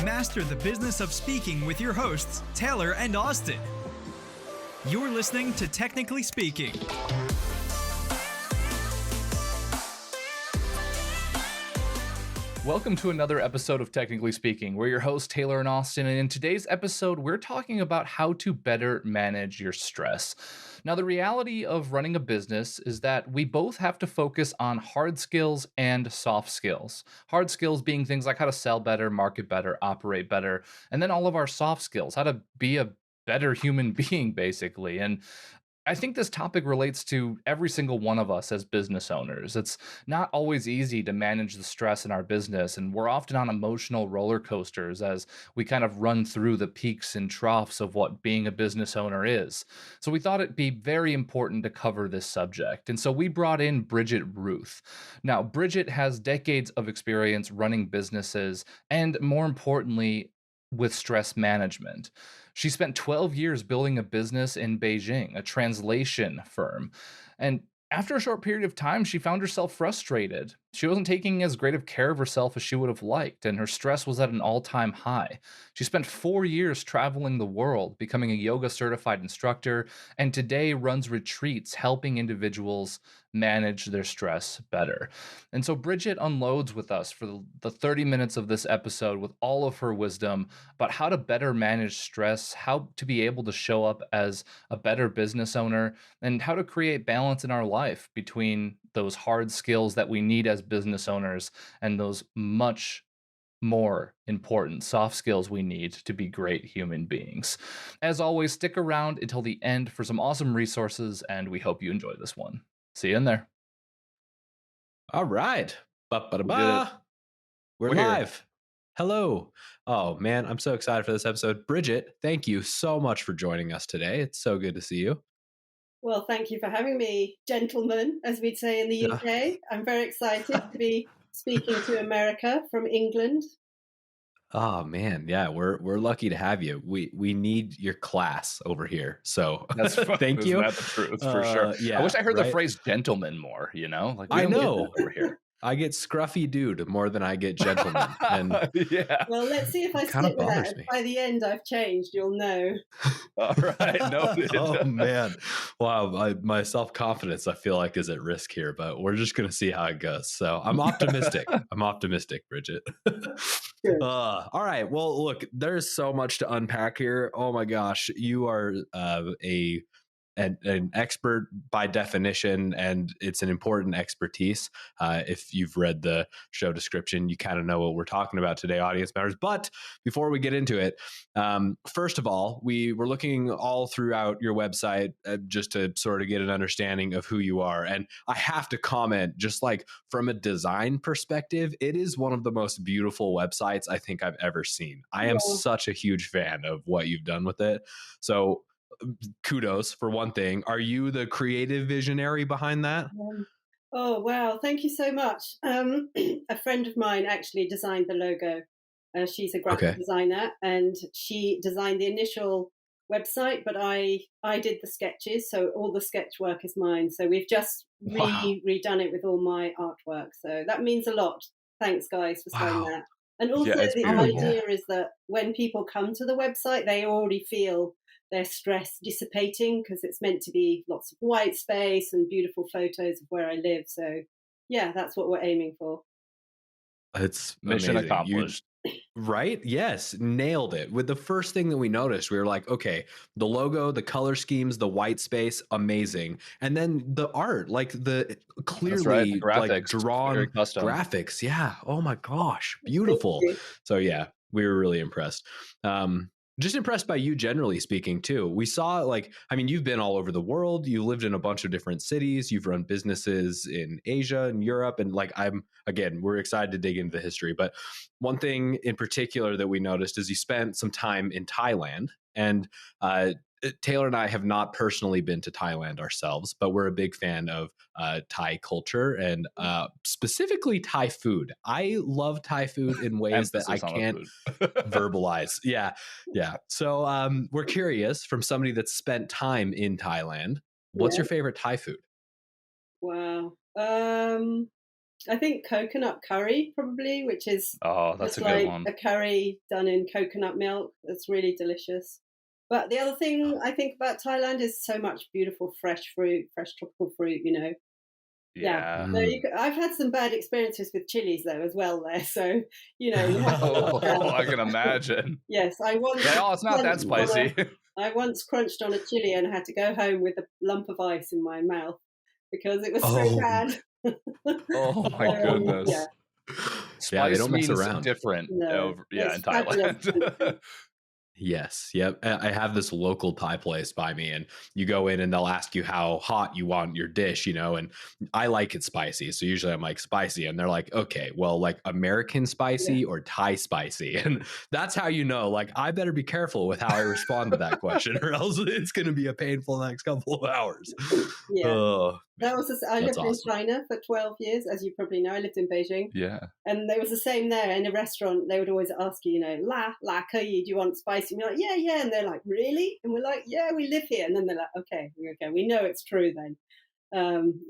Master the business of speaking with your hosts, Taylor and Austin. You're listening to Technically Speaking. Welcome to another episode of Technically Speaking. We're your hosts, Taylor and Austin, and in today's episode, we're talking about how to better manage your stress. Now, the reality of running a business is that we both have to focus on hard skills and soft skills. Hard skills being things like how to sell better, market better, operate better, and then all of our soft skills, how to be a better human being, basically. And I think this topic relates to every single one of us as business owners. It's not always easy to manage the stress in our business, and we're often on emotional roller coasters as we kind of run through the peaks and troughs of what being a business owner is. So we thought it'd be very important to cover this subject. And so we brought in Bridget Rooth. Now, Bridget has decades of experience running businesses and, more importantly, with stress management. She spent 12 years building a business in Beijing, a translation firm. And after a short period of time, she found herself frustrated. She wasn't taking as great of care of herself as she would have liked, and her stress was at an all-time high. She spent 4 years traveling the world, becoming a yoga certified instructor, and today runs retreats helping individuals manage their stress better. And so Bridget unloads with us for the 30 minutes of this episode with all of her wisdom about how to better manage stress, how to be able to show up as a better business owner, and how to create balance in our life between those hard skills that we need as business owners and those much more important soft skills we need to be great human beings. As always, stick around until the end for some awesome resources, and we hope you enjoy this one. See you in there. All right. We're We're here. live. Hello. Oh, man, I'm so excited for this episode. Bridget, thank you so much for joining us today. It's so good to see you. Well, thank you for having me, gentlemen, as we'd say in the Yeah. UK. I'm very excited to be speaking to America from England. Oh, man. Yeah, we're lucky to have you. We need your class over here. So That's thank you. That's the truth, for sure. Yeah, I wish I heard the right? phrase gentleman more, you know? Like, we I don't get know. that over here. I get scruffy dude more than I get gentleman. And Yeah. Well, let's see if I Kinda stick with that. bothers If me. by the end I've changed, you'll know. All right. Noted. Oh, man. Wow. My self-confidence, I feel like, is at risk here, but we're just going to see how it goes. So I'm optimistic. I'm optimistic, Bridget. Good. All right. Well, look, there's so much to unpack here. Oh, my gosh. You are an expert by definition, and it's an important expertise. If you've read the show description, you kind of know what we're talking about today, audience members. But before we get into it, first of all, we were looking all throughout your website just to sort of get an understanding of who you are. And I have to comment, just like from a design perspective, it is one of the most beautiful websites I think I've ever seen. I am such a huge fan of what you've done with it. So kudos for one thing. Are you the creative visionary behind that? Oh, wow. Thank you so much. A friend of mine actually designed the logo. She's a graphic designer, and she designed the initial website, but I did the sketches. So all the sketch work is mine. So we've just redone it with all my artwork. So that means a lot. Thanks, guys, for saying that. And also the idea is that when people come to the website, they already feel their stress dissipating because it's meant to be lots of white space and beautiful photos of where I live. So yeah, that's what we're aiming for. It's mission amazing. accomplished. Right? Yes. Nailed it. With the first thing that we noticed, we were like, okay, the logo, the color schemes, the white space, amazing. And then the art, like the clearly the graphics, like drawn graphics. Yeah. Oh my gosh. Beautiful. So yeah, we were really impressed. Just impressed by you generally speaking too. We saw you've been all over the world. You lived in a bunch of different cities. You've run businesses in Asia and Europe. And we're excited to dig into the history. But one thing in particular that we noticed is you spent some time in Thailand. And Taylor and I have not personally been to Thailand ourselves, but we're a big fan of Thai culture and specifically Thai food. I love Thai food in ways that I can't verbalize. Yeah. So we're curious, from somebody that's spent time in Thailand, what's your favorite Thai food? Wow. I think coconut curry probably, which is that's just a good like one. a curry done in coconut milk. It's really delicious. But the other thing I think about Thailand is so much beautiful fresh fruit, fresh tropical fruit, Yeah. Yeah. So I've had some bad experiences with chilies though as well there. So, you have to be Oh, I can imagine. Yes, It's not that spicy. I once crunched on a chili and had to go home with a lump of ice in my mouth because it was so Oh, bad. Oh my Yeah, goodness. yeah, they Spice don't mess means around. different no, in it's fabulous Thailand. country. Yes. Yep. I have this local Thai place by me, and you go in and they'll ask you how hot you want your dish, and I like it spicy. So usually I'm like spicy, and they're like, okay, well, like American Yeah, spicy or Thai spicy. And that's how like, I better be careful with how I respond to that question, or else it's going to be a painful next couple of hours. yeah. Oh, That man. was I That's lived in awesome. China for 12 years, as you probably know. I lived in Beijing. Yeah. And there was the same there in a restaurant. They would always ask you, la, do you want spicy? And you're like, yeah, yeah. And they're like, really? And we're like, yeah, we live here. And then they're like, okay, we know it's true then.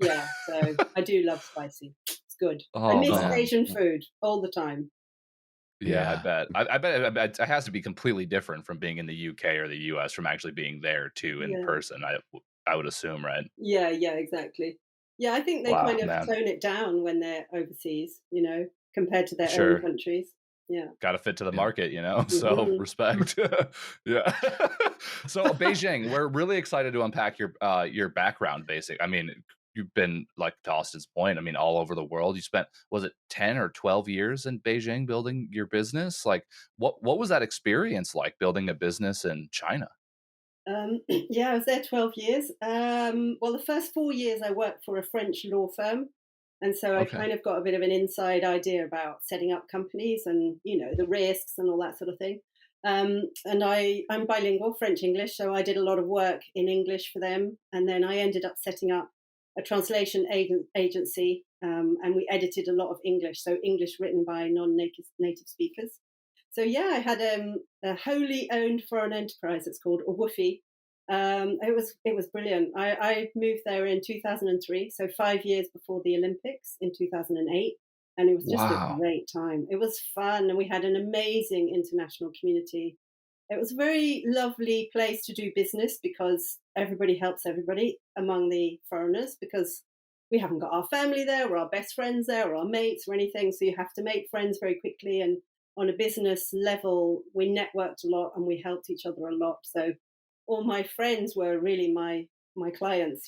Yeah, so I do love spicy. It's good. I Oh miss man. Asian food all the time. Yeah, I Yeah. bet. I bet it has to be completely different from being in the UK or the US from actually being there too in Yeah, person. I would assume, right? yeah, yeah, exactly. Yeah, I think they Wow, kind of man. tone it down when they're overseas, compared to their own Sure. countries. Yeah. Got to fit to the Yeah. market, So Hmm. respect. Yeah. So Beijing, we're really excited to unpack your background. I mean, you've been, like to Austin's point, I mean, all over the world. You spent, was it 10 or 12 years in Beijing building your business? Like, what was that experience like building a business in China? Yeah, I was there 12 years. Well, the first 4 years I worked for a French law firm. And so I Okay. kind of got a bit of an inside idea about setting up companies and, the risks and all that sort of thing. And I'm bilingual, French English. So I did a lot of work in English for them. And then I ended up setting up a translation agency. And we edited a lot of English. So English written by non-native speakers. So yeah, I had a wholly owned foreign enterprise. It's called Owufi. It was brilliant. I moved there in 2003, so 5 years before the Olympics in 2008, and it was just a Wow. great time. It was fun, and we had an amazing international community. It was a very lovely place to do business because everybody helps everybody among the foreigners because we haven't got our family there or our best friends there or our mates or anything. So you have to make friends very quickly. And on a business level, we networked a lot and we helped each other a lot. So all my friends were really my clients,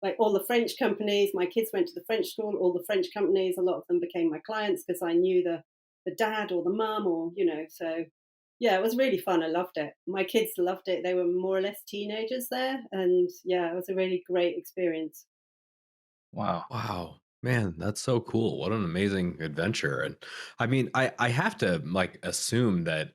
like all the French companies. My kids went to the French school, all the French companies, a lot of them became my clients because I knew the dad or the mum or, so yeah, it was really fun. I loved it. My kids loved it. They were more or less teenagers there. And yeah, it was a really great experience. Wow. Wow. Man, that's so cool. What an amazing adventure. And I mean, I have to like assume that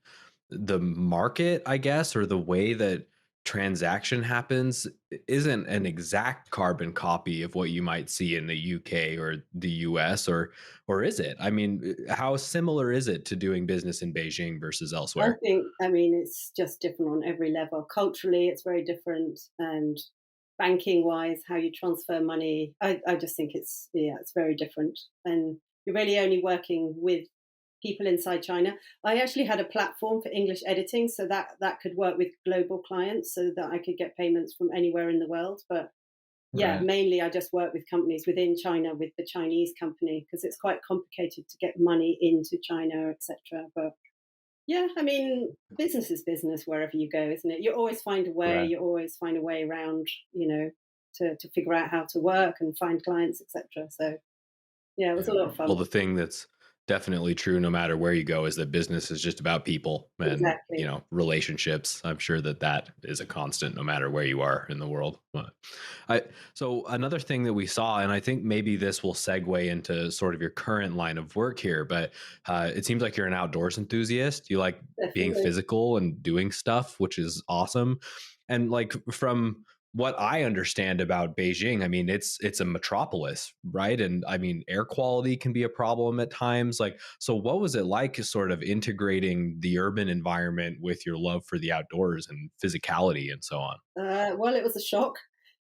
the market, I guess, or the way that transaction happens isn't an exact carbon copy of what you might see in the UK or the US, or is it? I mean, how similar is it to doing business in Beijing versus elsewhere? I mean, it's just different on every level. Culturally, it's very different. And banking wise, how you transfer money, I just think it's very different. And you're really only working with people inside China. I actually had a platform for English editing so that could work with global clients so that I could get payments from anywhere in the world. But yeah, Right. mainly I just work with companies within China with the Chinese company because it's quite complicated to get money into China, etc. But yeah, I mean, business is business wherever you go, isn't it? You always find a way. Right. You always find a way around, to figure out how to work and find clients, etc. So yeah, it was a Yeah. lot of Well, fun. the thing that's definitely true no matter where you go is that business is just about people and, Exactly. relationships. I'm sure that that is a constant no matter where you are in the world. But I so another thing that we saw, and I think maybe this will segue into sort of your current line of work here, but it seems like you're an outdoors enthusiast. You like being Definitely. physical and doing stuff, which is awesome. And like from what I understand about Beijing, I mean, it's a metropolis, right? And I mean, air quality can be a problem at times. Like, so what was it like sort of integrating the urban environment with your love for the outdoors and physicality and so on? Well, it was a shock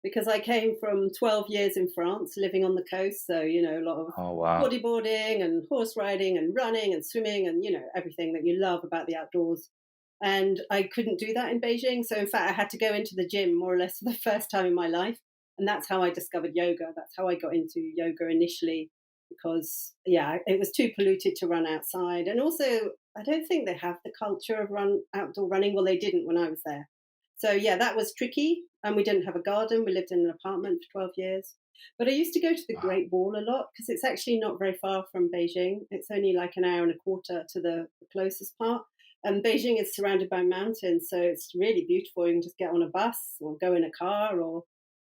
because I came from 12 years in France, living on the coast. So, you know, a lot of bodyboarding and horse riding and running and swimming and, you know, everything that you love about the outdoors. And I couldn't do that in Beijing. So, in fact, I had to go into the gym more or less for the first time in my life. And that's how I discovered yoga. That's how I got into yoga initially, because, yeah, it was too polluted to run outside. And also, I don't think they have the culture of outdoor running. Well, they didn't when I was there. So, yeah, that was tricky. And we didn't have a garden. We lived in an apartment for 12 years. But I used to go to the Great Wall a lot because it's actually not very far from Beijing. It's only like an hour and a quarter to the closest part. And Beijing is surrounded by mountains, so it's really beautiful. You can just get on a bus or go in a car. So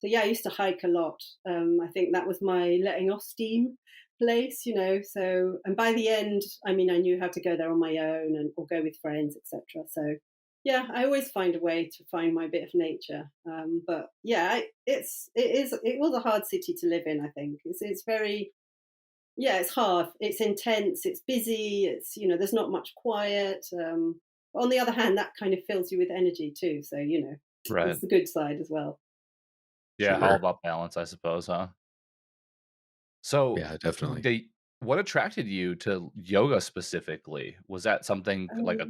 yeah, I used to hike a lot. I think that was my letting off steam place, you know. So, and by the end, I mean, I knew how to go there on my own or go with friends, etc. So yeah, I always find a way to find my bit of nature. But yeah, it was a hard city to live in. I think it's very. Yeah, it's hard. It's intense. It's busy. It's, you know, there's not much quiet. But on the other hand, that kind of fills you with energy too. So, you know, it's the good side as well. Yeah, all about balance, I suppose, huh? So, yeah, definitely. What attracted you to yoga specifically? Was that something like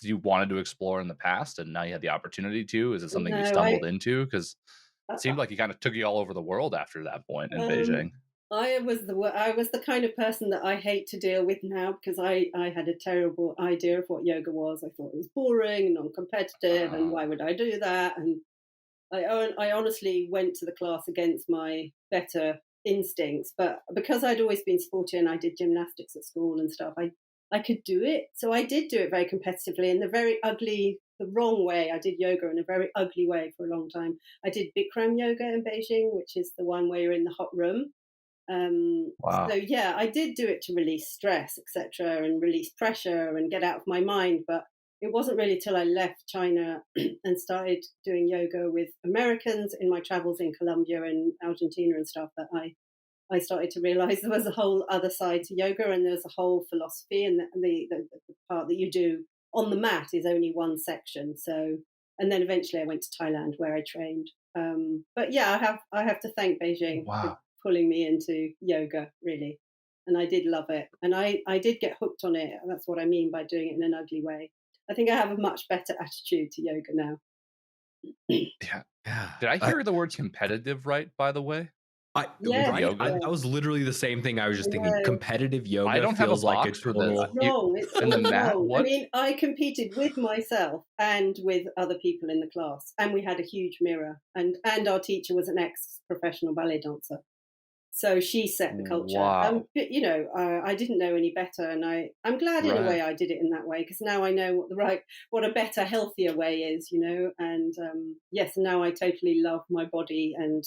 you wanted to explore in the past, and now you had the opportunity to? Is it something you stumbled into? Because it seemed like you kind of took you all over the world after that point in Beijing. I was the kind of person that I hate to deal with now, because I had a terrible idea of what yoga was. I thought it was boring and non-competitive, and why would I do that? And I honestly went to the class against my better instincts, but because I'd always been sporty and I did gymnastics at school and stuff, I could do it. So I did do it very competitively in the wrong way. I did yoga in a very ugly way for a long time. I did Bikram yoga in Beijing, which is the one where you're in the hot room. So yeah, I did do it to release stress, etc., and release pressure and get out of my mind. But it wasn't really till I left China and started doing yoga with Americans in my travels in Colombia and Argentina and stuff that I started to realize there was a whole other side to yoga, and there's a whole philosophy, and the part that you do on the mat is only one section. So, and then eventually I went to Thailand where I trained. But yeah, I have to thank Beijing for pulling me into yoga, really. And I did love it. And I did get hooked on it. That's what I mean by doing it in an ugly way. I think I have a much better attitude to yoga now. Yeah. Did I hear the word competitive right, by the way? Yoga? I was literally the same thing. I was just thinking competitive yoga. I don't feels have a like box a for total... this. It's in the mat. I mean, I competed with myself and with other people in the class, and we had a huge mirror. And our teacher was an ex-professional ballet dancer, so she set the culture. But, you know, I didn't know any better, and I'm glad in a way I did it in that way, because now I know what a better, healthier way is, you know. And yes, now I totally love my body, and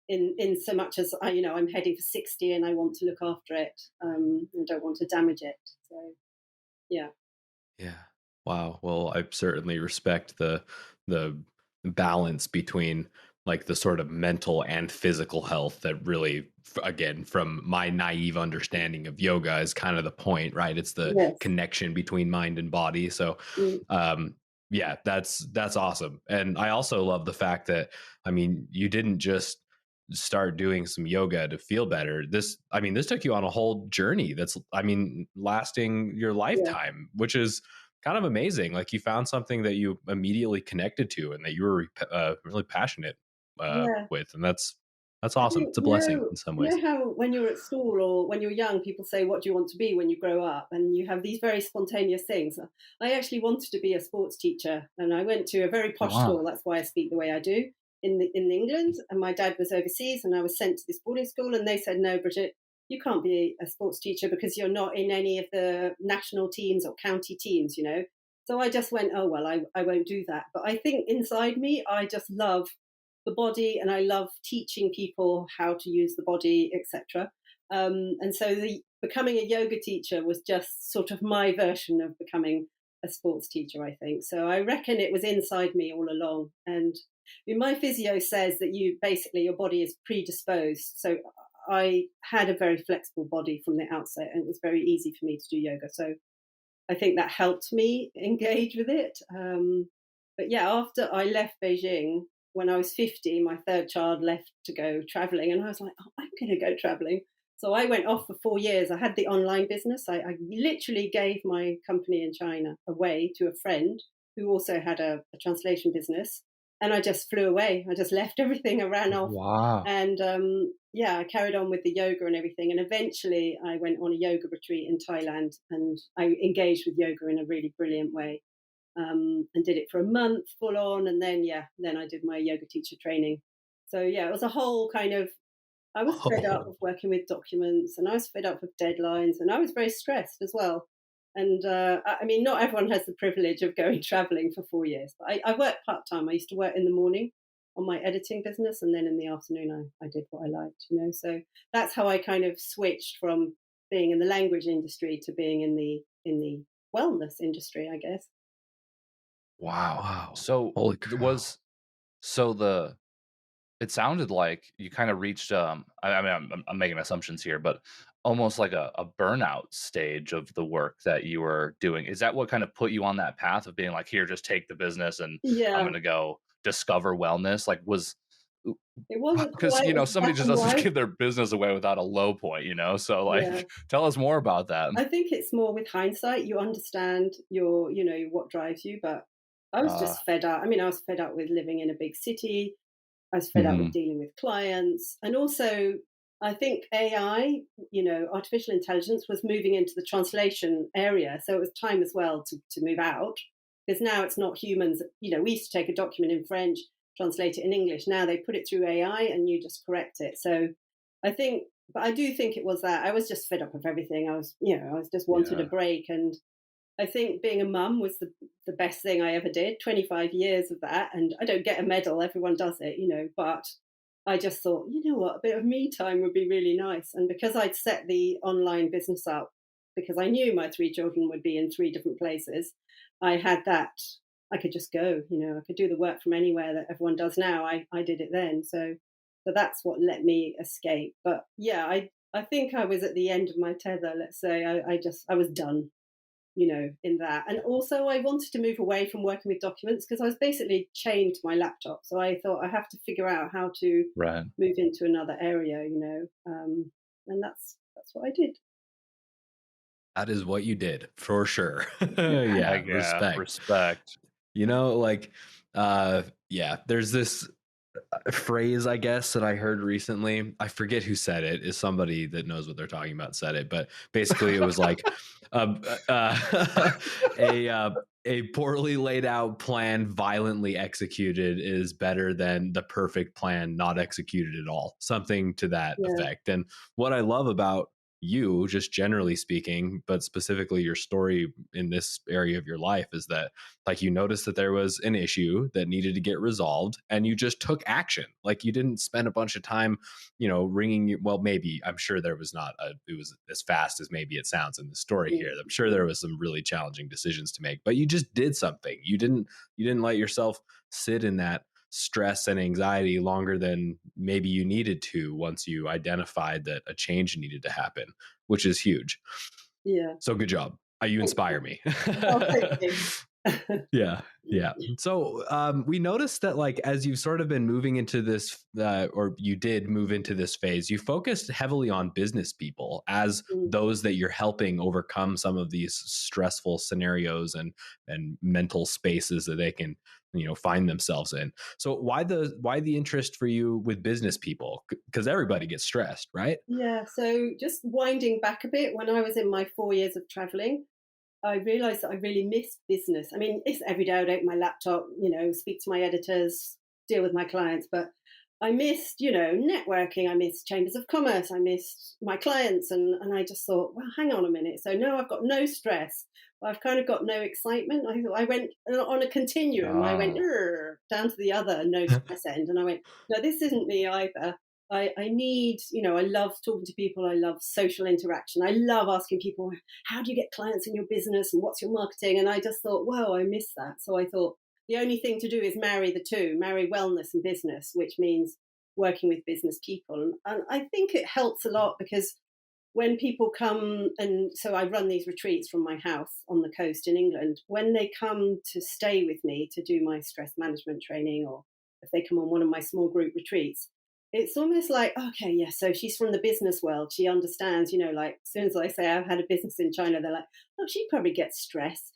in so much as I'm heading for 60 and I want to look after it, and don't want to damage it. So yeah. Wow. Well, I certainly respect the balance between like the sort of mental and physical health that really, again, from my naive understanding of yoga, is kind of the point, right? It's the connection between mind and body. So yeah, that's awesome. And I also love the fact that, I mean, you didn't just start doing some yoga to feel better. This took you on a whole journey that's, lasting your lifetime, which is kind of amazing. Like, you found something that you immediately connected to and that you were really passionate with. And that's awesome. It's a blessing in some ways. You know how when you're at school or when you're young, people say, what do you want to be when you grow up? And you have these very spontaneous things. I actually wanted to be a sports teacher, and I went to a very posh school. That's why I speak the way I do in England. And my dad was overseas, and I was sent to this boarding school, and they said, no, Bridget, you can't be a sports teacher because you're not in any of the national teams or county teams, you know. So I just went, oh, well, I won't do that. But I think inside me, I just love the body, and I love teaching people how to use the body, etc. And so becoming a yoga teacher was just sort of my version of becoming a sports teacher, I think. So I reckon it was inside me all along. And my physio says that your body is predisposed. So I had a very flexible body from the outset, and it was very easy for me to do yoga. So I think that helped me engage with it. But yeah, after I left Beijing, when I was 50, my third child left to go traveling. And I was like, oh, I'm going to go traveling. So I went off for 4 years. I had the online business. I literally gave my company in China away to a friend who also had a translation business. And I just flew away. I just left everything. I ran off. Wow. And I carried on with the yoga and everything. And eventually I went on a yoga retreat in Thailand, and I engaged with yoga in a really brilliant way, and did it for a month full on. And then I did my yoga teacher training. So it was a whole kind of, I was fed up of working with documents, and I was fed up with deadlines, and I was very stressed as well. And I mean, not everyone has the privilege of going traveling for 4 years, but I worked part-time. I used to work in the morning on my editing business, and then in the afternoon I did what I liked, so that's how I kind of switched from being in the language industry to being in the wellness industry, I guess. Wow. So Holy cow. it sounded like you kind of reached I mean, I'm making assumptions here, but almost like a burnout stage of the work that you were doing. Is that what kind of put you on that path of being like, here, just take the business and I'm Yeah, going to go discover wellness? Like, it wasn't because quite as somebody black just and doesn't white. give their business away without a low point, so Yeah. like tell us more about that. I think it's more with hindsight. You understand what drives you, but I was uh just fed up. I mean, I was fed up with living in a big city. I was fed up with mhm. dealing with clients. And also, I think AI, artificial intelligence was moving into the translation area. So it was time as well to move out, because now it's not humans. We used to take a document in French, translate it in English. Now they put it through AI and you just correct it. So but I do think it was that I was just fed up of everything. I was just wanted a Yeah. break. And I think being a mum was the best thing I ever did. 25 years of that, and I don't get a medal. Everyone does it, but I just thought, you know what, a bit of me time would be really nice. And because I'd set the online business up, because I knew my 3 children would be in 3 different places, I had that. I could just go, I could do the work from anywhere that everyone does now. I did it then. So that's what let me escape. But I think I was at the end of my tether, let's say. I was done, in that. And also, I wanted to move away from working with documents because I was basically chained to my laptop. So I thought I have to figure out how to Right. move into another area, and that's what I did. That is what you did for sure. Heck Yeah, yeah, respect. respect. Like, there's this phrase, I guess, that I heard recently. I forget who said it. Is somebody that knows what they're talking about said it, but basically it was like a poorly laid out plan violently executed is better than the perfect plan not executed at all. Something to that Yeah, effect. And what I love about you, just generally speaking, but specifically your story in this area of your life, is that like you noticed that there was an issue that needed to get resolved and you just took action. Like you didn't spend a bunch of time, ringing you. Well, maybe I'm sure there was not it was as fast as maybe it sounds in the story here. I'm sure there was some really challenging decisions to make, but you just did something. You didn't let yourself sit in that stress and anxiety longer than maybe you needed to once you identified that a change needed to happen, which is huge. yeah. So good job. You Thank inspire you. me. Oh, thank you. Yeah. So we noticed that like as you've sort of been moving into this or you did move into this phase, you focused heavily on business people as Mm. those that you're helping overcome some of these stressful scenarios and mental spaces that they can find themselves in. So why the interest for you with business people? Because everybody gets stressed, right? Yeah. So just winding back a bit, when I was in my 4 years of traveling, I realized that I really missed business. I mean, it's every day I'd open my laptop, speak to my editors, deal with my clients, but I missed, networking. I missed chambers of commerce. I missed my clients. And I just thought, well, hang on a minute. So now I've got no stress. I've kind of got no excitement. I went on a continuum. I went Oh, down to the other no stress end. And I went, no, this isn't me either. I need, I love talking to people. I love social interaction. I love asking people, how do you get clients in your business and what's your marketing? And I just thought, wow, I miss that. So I thought the only thing to do is marry the two, marry wellness and business, which means working with business people. And I think it helps a lot because when people come, and so I run these retreats from my house on the coast in England, when they come to stay with me to do my stress management training or if they come on one of my small group retreats, it's almost like, okay, yeah, so she's from the business world. She understands, like as soon as I say I've had a business in China, they're like, oh, she probably gets stressed.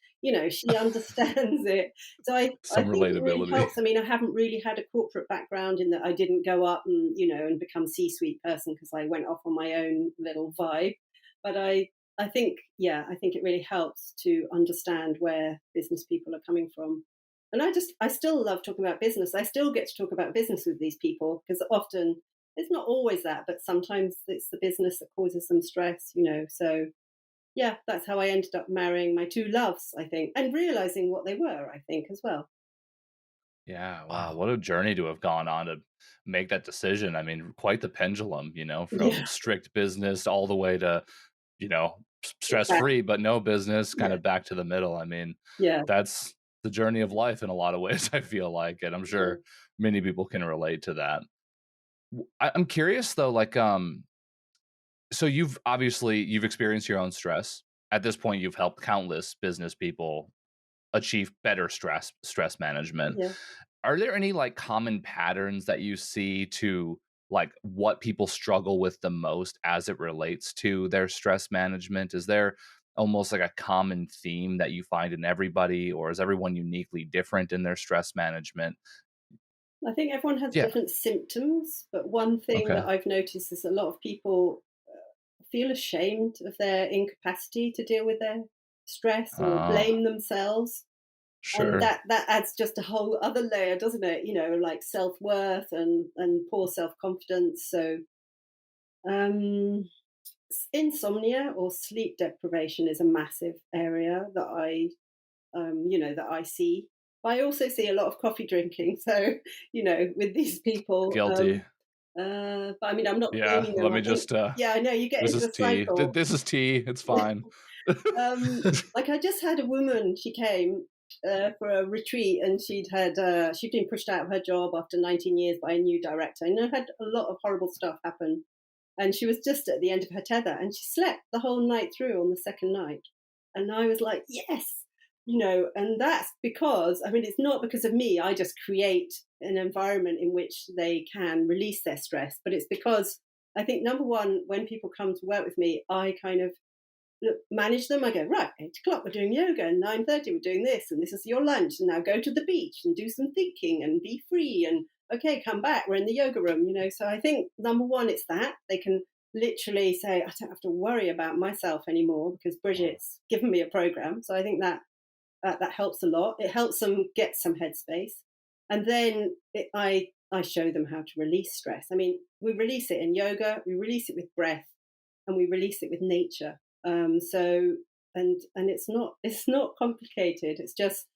She understands it. So I Some think it really relatability. helps. I mean, I haven't really had a corporate background in that I didn't go up and, and become C-suite person because I went off on my own little vibe. But I think it really helps to understand where business people are coming from. And I still love talking about business. I still get to talk about business with these people because often it's not always that, but sometimes it's the business that causes them stress, So yeah, that's how I ended up marrying my two loves, I think, and realizing what they were, I think, as well. Yeah, wow, what a journey to have gone on to make that decision. I mean, quite the pendulum, Yeah, from strict business all the way to, stress exactly. free, but no business, kind Yeah, of back to the middle. I mean, yeah, that's the journey of life in a lot of ways, I feel like, and I'm yeah. sure many people can relate to that. I'm curious though, like, so you've experienced your own stress. At this point, you've helped countless business people achieve better stress management. Yeah. Are there any like common patterns that you see to like what people struggle with the most as it relates to their stress management? Is there almost like a common theme that you find in everybody, or is everyone uniquely different in their stress management? I think everyone has Yeah. different symptoms, but one thing Okay. that I've noticed is a lot of people feel ashamed of their incapacity to deal with their stress or Uh, blame themselves. And sure. that adds just a whole other layer, doesn't it? Like self-worth and poor self-confidence. So um insomnia or sleep deprivation is a massive area that I see. But I also see a lot of coffee drinking. So, with these people. Guilty. But I mean, I'm not Yeah. blaming Let them. I me think, just, yeah, I know you get this into is a tea. cycle. This is tea. It's fine. Like I just had a woman. She came for a retreat, and she'd been pushed out of her job after 19 years by a new director, and had a lot of horrible stuff happen. And she was just at the end of her tether, and she slept the whole night through on the second night. And I was like, yes, and that's because, I mean, it's not because of me. I just create an environment in which they can release their stress. But it's because I think, number one, when people come to work with me, I kind of manage them. I go, right, 8 o'clock, we're doing yoga, and 9:30, we're doing this, and this is your lunch. And now go to the beach and do some thinking and be free. And okay, come back, we're in the yoga room, So I think, number one, it's that they can literally say, I don't have to worry about myself anymore because Wow. Bridget's given me a program. So I think that helps a lot. It helps them get some headspace. And then I show them how to release stress. I mean, we release it in yoga, we release it with breath, and we release it with nature. So and it's not complicated. It's just,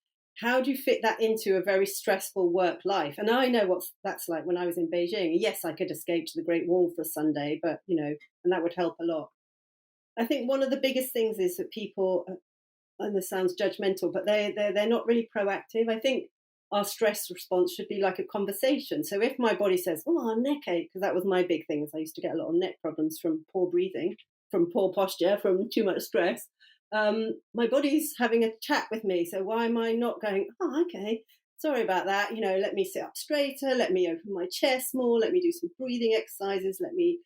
how do you fit that into a very stressful work life? And I know what that's like when I was in Beijing. Yes, I could escape to the Great Wall for a Sunday, but and that would help a lot. I think one of the biggest things is that people, and this sounds judgmental, but they're not really proactive. I think our stress response should be like a conversation. So if my body says, "Oh, neck ache," because that was my big thing, is I used to get a lot of neck problems from poor breathing, from poor posture, from too much stress. My body's having a chat with me. So why am I not going, "Oh, okay, sorry about that. Let me sit up straighter. Let me open my chest more. Let me do some breathing exercises. Let me."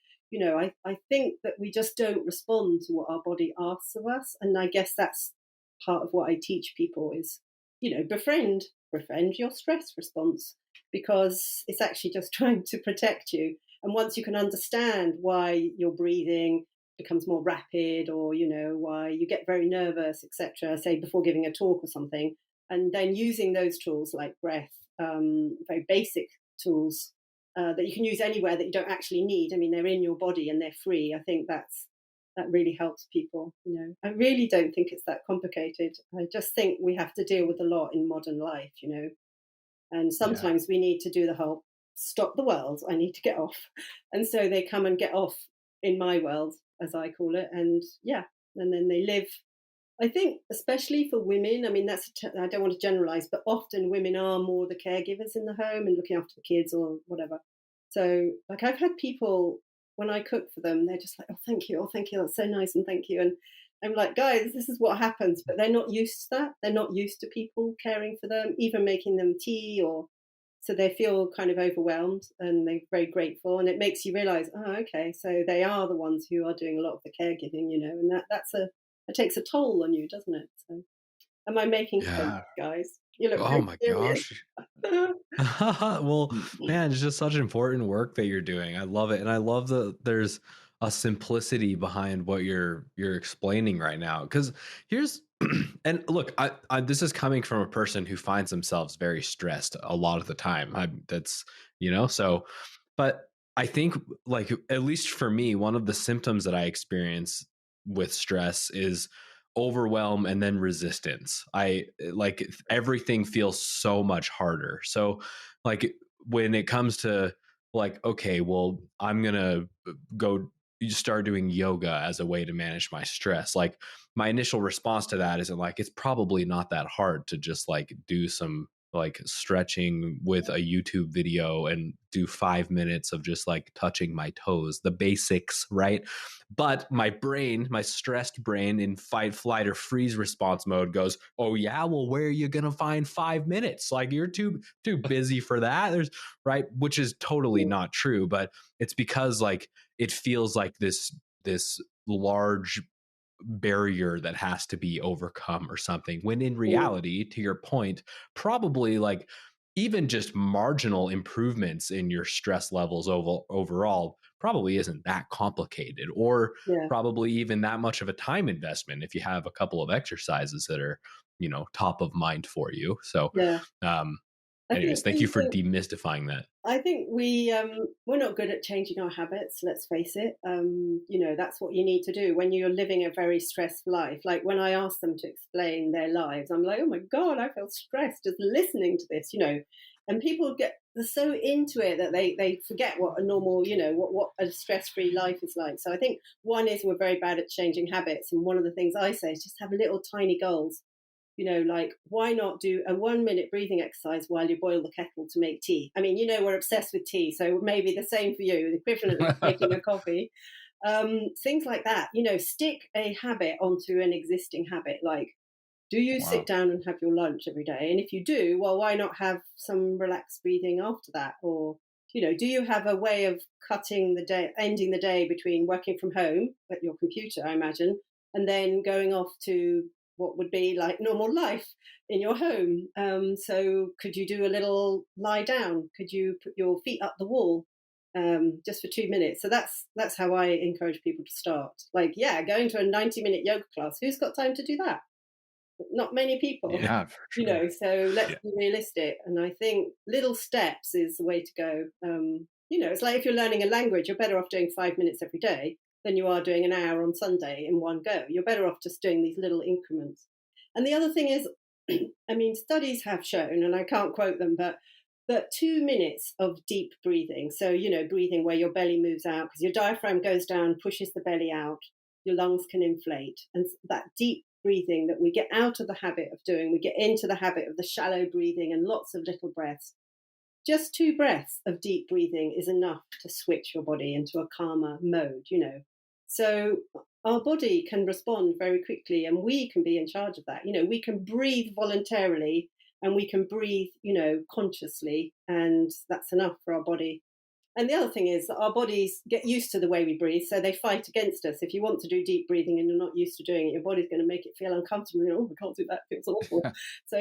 I think that we just don't respond to what our body asks of us. And I guess that's part of what I teach people is, befriend your stress response, because it's actually just trying to protect you. And once you can understand why your breathing becomes more rapid, or why you get very nervous, etc., say before giving a talk or something, and then using those tools like breath, very basic tools that you can use anywhere that you don't actually need. I mean, they're in your body and they're free. I think that really helps people. I really don't think it's that complicated. I just think we have to deal with a lot in modern life, and Yeah. sometimes we need to do the whole stop the world, I need to get off. And so they come and get off in my world, as I call it. And yeah, and then they live. I think, especially for women, I mean, I don't want to generalize, but often women are more the caregivers in the home and looking after the kids or whatever. So, like, I've had people, when I cook for them, they're just like, oh, thank you, that's so nice, and thank you. And I'm like, guys, this is what happens. But they're not used to that. They're not used to people caring for them, even making them tea or So they feel kind of overwhelmed and they're very grateful. And it makes you realize, oh, okay, so they are the ones who are doing a lot of the caregiving, and that takes a toll on you, doesn't it? So am I making sense, guys? You look Oh very my serious. gosh. Well, man, it's just such important work that you're doing. I love it. And I love that there's a simplicity behind what you're explaining right now. Because here's and look, this is coming from a person who finds themselves very stressed a lot of the time. So but I think, like, at least for me, one of the symptoms that I experience with stress is overwhelm and then resistance. I like everything feels so much harder. So like when it comes to like, okay, well, I'm going to go start doing yoga as a way to manage my stress. Like my initial response to that isn't like, it's probably not that hard to just like do some like stretching with a YouTube video and do 5 minutes of just like touching my toes, the basics, right? But my brain, my stressed brain in fight, flight, or freeze response mode goes, oh yeah, well, where are you gonna find 5 minutes? Like you're too busy for that. Right, which is totally not true, but it's because like it feels like this large barrier that has to be overcome or something, when in reality, to your point, probably like even just marginal improvements in your stress levels overall probably isn't that complicated, or probably even that much of a time investment if you have a couple of exercises that are top of mind for you. So anyways, thank you for demystifying that. I think we're not good at changing our habits. Let's face it. That's what you need to do when you're living a very stressed life. Like when I ask them to explain their lives, I'm like, oh my God, I feel stressed just listening to this. And people they're so into it that they forget what a normal, what a stress-free life is like. So I think one is we're very bad at changing habits, and one of the things I say is just have little tiny goals. Like why not do a 1-minute breathing exercise while you boil the kettle to make tea? I mean, we're obsessed with tea, so maybe the same for you, the equivalent of making a coffee. Things like that, stick a habit onto an existing habit. Like, do you sit down and have your lunch every day? And if you do, well, why not have some relaxed breathing after that? Or, do you have a way of ending the day between working from home at your computer, I imagine, and then going off to what would be like normal life in your home? So could you do a little lie down? Could you put your feet up the wall just for 2 minutes? So that's how I encourage people to start. Like, going to a 90-minute yoga class. Who's got time to do that? Not many people. Yeah, for sure. So let's be realistic. And I think little steps is the way to go. It's like if you're learning a language, you're better off doing 5 minutes every day than you are doing an hour on Sunday in one go. You're better off just doing these little increments. And the other thing is, I mean, studies have shown, and I can't quote them, but 2 minutes of deep breathing. So, breathing where your belly moves out, because your diaphragm goes down, pushes the belly out, your lungs can inflate. And that deep breathing that we get out of the habit of doing, we get into the habit of the shallow breathing and lots of little breaths. Just 2 breaths of deep breathing is enough to switch your body into a calmer mode, So our body can respond very quickly, and we can be in charge of that. We can breathe voluntarily and we can breathe, consciously, and that's enough for our body. And the other thing is that our bodies get used to the way we breathe, so they fight against us. If you want to do deep breathing and you're not used to doing it, your body's going to make it feel uncomfortable. Oh, I can't do that, it feels awful. So,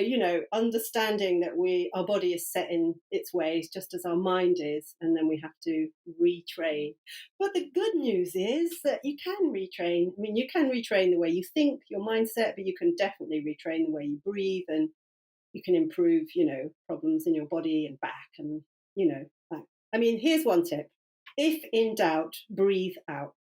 understanding that our body is set in its ways just as our mind is, and then we have to retrain. But the good news is that you can retrain. I mean, you can retrain the way you think, your mindset, but you can definitely retrain the way you breathe, and you can improve, problems in your body and back and, that. I mean, here's one tip. If in doubt, breathe out.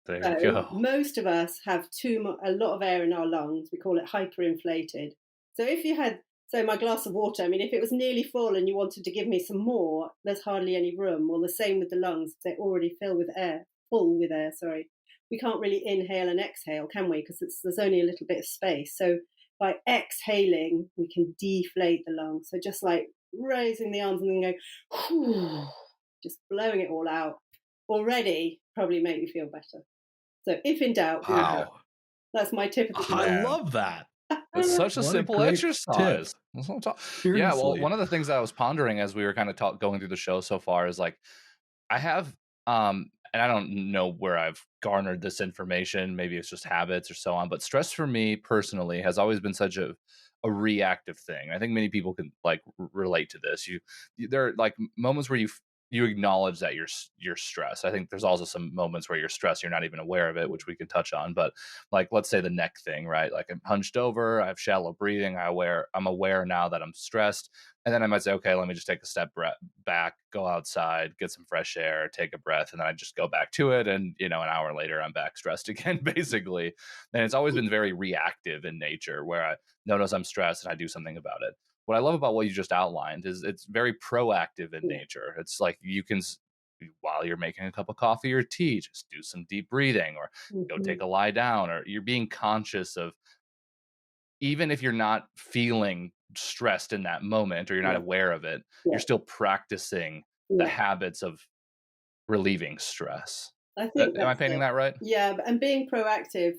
There you go. Most of us have a lot of air in our lungs. We call it hyperinflated. So if you had, my glass of water, I mean, if it was nearly full and you wanted to give me some more, there's hardly any room. Well, the same with the lungs. They're already full with air. We can't really inhale and exhale, can we? Because there's only a little bit of space. So by exhaling, we can deflate the lungs. So just like raising the arms and then going, just blowing it all out, already probably make you feel better. So if in doubt, wow, that's my tip of the day. I love that. It's such a What a simple great exercise. tip. That's what I'm talking. Yeah, well, Seriously. one of the things that I was pondering as we were kind of going through the show so far is like, I have, and I don't know where I've garnered this information. Maybe it's just habits or so on. But stress for me personally has always been such a reactive thing. I think many people can like relate to this. There are like moments where you acknowledge that you're stressed. I think there's also some moments where you're stressed, you're not even aware of it, which we can touch on. But like, let's say the neck thing, right? Like I'm hunched over, I have shallow breathing, I'm aware now that I'm stressed. And then I might say, okay, let me just take a step back, go outside, get some fresh air, take a breath, and then I just go back to it. And, an hour later, I'm back stressed again, basically. And it's always been very reactive in nature where I notice I'm stressed and I do something about it. What I love about what you just outlined is it's very proactive in nature. It's like you can, while you're making a cup of coffee or tea, just do some deep breathing or go take a lie down, or you're being conscious of, even if you're not feeling stressed in that moment or you're not aware of it, you're still practicing the habits of relieving stress. I think Am I painting that right? Yeah, and being proactive.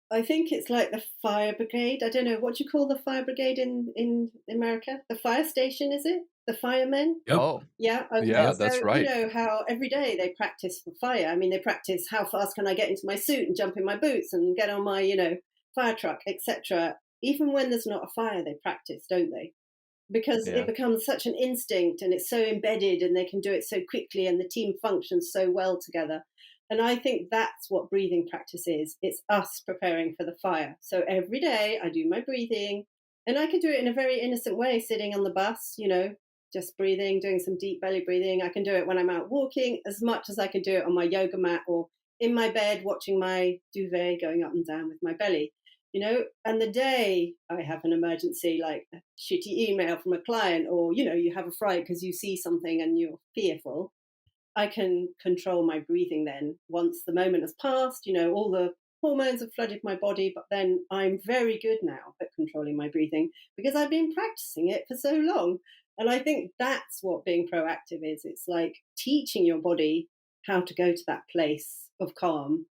I think it's like the fire brigade. I don't know, what do you call the fire brigade in America? The fire station, is it? The firemen? Yep. Oh, yeah. Okay. Yeah, that's right. You know how every day they practice for fire. I mean, they practice how fast can I get into my suit and jump in my boots and get on my, fire truck, etc. Even when there's not a fire, they practice, don't they? Because it becomes such an instinct and it's so embedded and they can do it so quickly and the team functions so well together. And I think that's what breathing practice is. It's us preparing for the fire. So every day I do my breathing, and I can do it in a very innocent way, sitting on the bus, just breathing, doing some deep belly breathing. I can do it when I'm out walking as much as I can do it on my yoga mat or in my bed watching my duvet going up and down with my belly. And the day I have an emergency, like a shitty email from a client, or, you have a fright because you see something and you're fearful, I can control my breathing then. Once the moment has passed, all the hormones have flooded my body, but then I'm very good now at controlling my breathing because I've been practicing it for so long. And I think that's what being proactive is. It's like teaching your body how to go to that place of calm,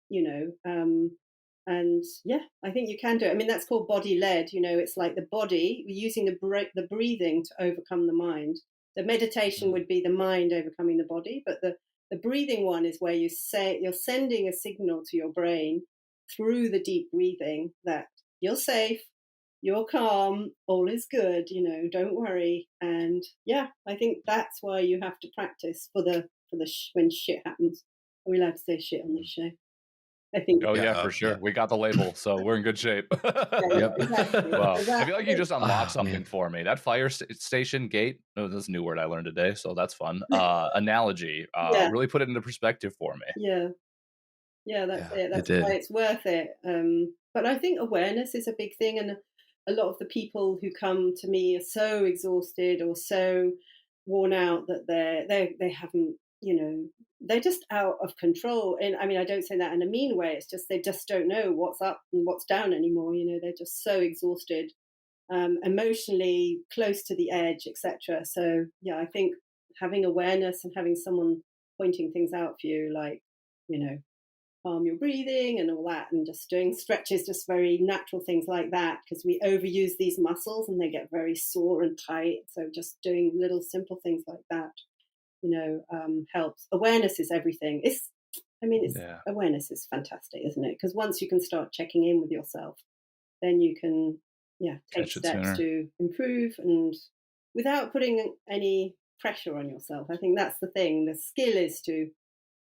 and yeah, I think you can do it. I mean, that's called body led. It's like the body, we're using the breathing to overcome the mind. The meditation would be the mind overcoming the body, but the breathing one is where you're sending a signal to your brain through the deep breathing that you're safe, you're calm, all is good, don't worry. And yeah, I think that's why you have to practice for when shit happens. Are we allowed to say shit on this show? I think. Oh yeah, for sure. Yeah. We got the label, so we're in good shape. Yep. Exactly. Well, I feel like you just unlocked something for me. That fire station gate. Oh, that's a new word I learned today, so that's fun. Analogy. Really put it into perspective for me. Yeah. Yeah, that's it. That's why it's worth it. But I think awareness is a big thing, and a lot of the people who come to me are so exhausted or so worn out that they haven't, they're just out of control. And I mean, I don't say that in a mean way. It's just they just don't know what's up and what's down anymore. They're just so exhausted, emotionally close to the edge, etc. So yeah, I think having awareness and having someone pointing things out for you, like, calm your breathing and all that, and just doing stretches, just very natural things like that, because we overuse these muscles and they get very sore and tight. So just doing little simple things like that, helps. Awareness is everything. Awareness is fantastic, isn't it? Because once you can start checking in with yourself, then you can take steps to improve, and without putting any pressure on yourself. I think that's the thing. The skill is to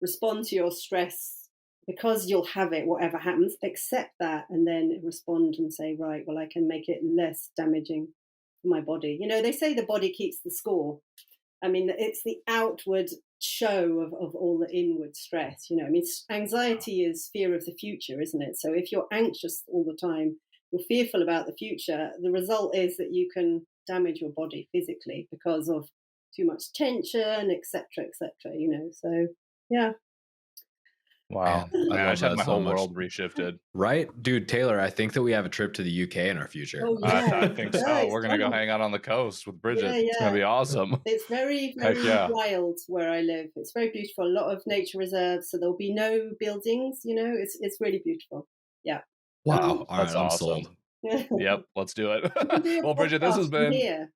respond to your stress because you'll have it, whatever happens, accept that, and then respond and say, right, well, I can make it less damaging for my body. They say the body keeps the score. I mean, it's the outward show of all the inward stress. Anxiety is fear of the future, isn't it? So if you're anxious all the time, you're fearful about the future, the result is that you can damage your body physically because of too much tension, etc., etc. So yeah. Wow. Man, I just had my whole world reshifted. Right? Dude, Taylor, I think that we have a trip to the UK in our future. Oh, yeah. I think so. We're going to go hang out on the coast with Bridget. Yeah. It's going to be awesome. It's very, very wild where I live. It's very beautiful. A lot of nature reserves, so there'll be no buildings, it's really beautiful. Yeah. Wow. All right, that's I'm awesome. sold. Yep, let's do it. Do Well, Bridget, this has been here.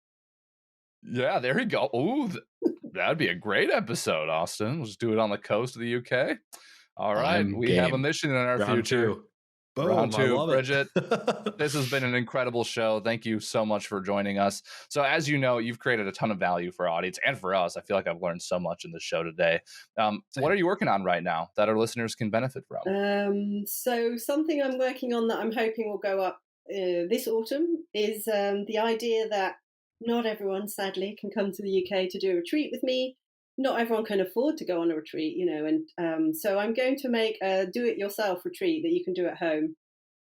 Yeah, there you go. Ooh, that'd be a great episode, Austin. We'll just do it on the coast of the UK. All right, we have a mission in our Round future. two. Boom, Round two, I love Bridget. it. This has been an incredible show. Thank you so much for joining us. So, as you know, you've created a ton of value for our audience and for us. I feel like I've learned so much in this show today. What are you working on right now that our listeners can benefit from? So, something I'm working on that I'm hoping will go up this autumn is the idea that not everyone, sadly, can come to the UK to do a retreat with me. Not everyone can afford to go on a retreat, and so I'm going to make a do-it-yourself retreat that you can do at home,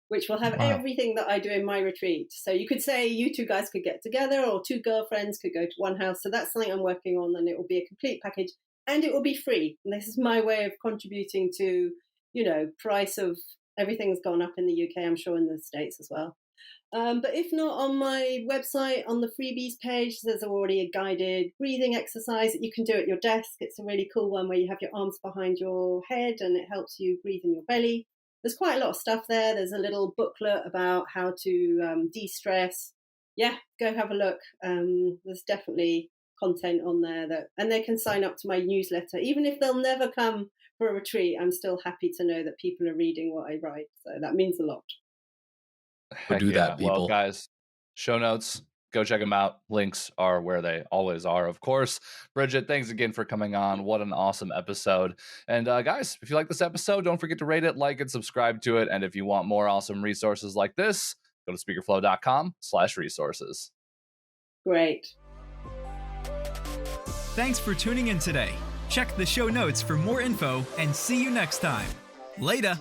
which will have everything that I do in my retreat. So you could say you two guys could get together, or two girlfriends could go to one house. So that's something I'm working on, and it will be a complete package, and it will be free. And this is my way of contributing to, price of everything's gone up in the UK, I'm sure in the States as well. But if not, on my website, on the freebies page, there's already a guided breathing exercise that you can do at your desk. It's a really cool one where you have your arms behind your head and it helps you breathe in your belly. There's quite a lot of stuff there. There's a little booklet about how to de-stress. Yeah, go have a look. There's definitely content on there and they can sign up to my newsletter. Even if they'll never come for a retreat, I'm still happy to know that people are reading what I write. So that means a lot. Do that, people. Well, guys, show notes, go check them out. Links are where they always are, of course. Bridget, thanks again for coming on. What an awesome episode. And guys, if you like this episode, don't forget to rate it, like it, subscribe to it. And if you want more awesome resources like this, go to speakerflow.com/resources. Great. Thanks for tuning in today. Check the show notes for more info and see you next time. Later.